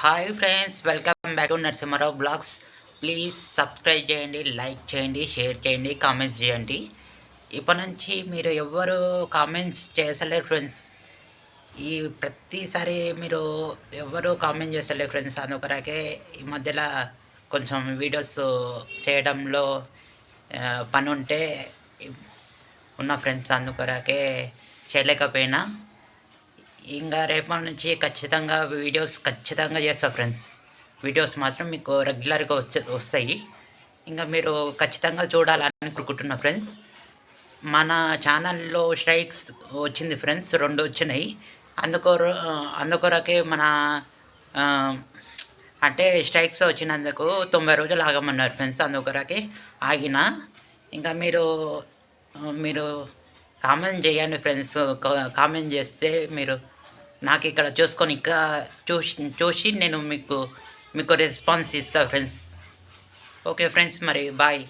Hi friends, welcome back to Narasimharao blogs. Please subscribe చేయండి, like చేయండి, share చేయండి, comments చేయండి. ఇప్పటి నుంచి మీరు ఎవ్వరు కామెంట్స్ చేసలేరు ఫ్రెండ్స్. ఈ ప్రతిసారి మీరు ఎవ్వరు కామెంట్ చేస్తలేరు ఫ్రెండ్స్. అందుకొరకే ఈ మధ్యలో కొంచెం వీడియోస్ చేయడంలో పని ఉంటే ఉన్న ఫ్రెండ్స్, అందుకొరకే చేయలేకపోయినా. ఇంకా రేపటి నుంచి ఖచ్చితంగా వీడియోస్ చేస్తా ఫ్రెండ్స్. వీడియోస్ మాత్రం మీకు రెగ్యులర్గా వస్తాయి. ఇంకా మీరు ఖచ్చితంగా చూడాలని కోరుకుంటున్నా ఫ్రెండ్స్. మన ఛానల్లో స్ట్రైక్స్ వచ్చింది ఫ్రెండ్స్, 2 వచ్చినాయి. అందుకొరకే మన అంటే స్ట్రైక్స్ వచ్చినందుకు 90 రోజులు ఆగమన్నారు ఫ్రెండ్స్. అందుకొరకే ఆగిన. ఇంకా మీరు కామెంట్ చేయండి ఫ్రెండ్స్. కామెంట్ చేస్తే మీరు నాకు ఇక్కడ చూసుకొని ఇంకా చూసి నేను మీకు రెస్పాన్స్ ఇస్తాను ఫ్రెండ్స్. ఓకే ఫ్రెండ్స్, మరి బాయ్.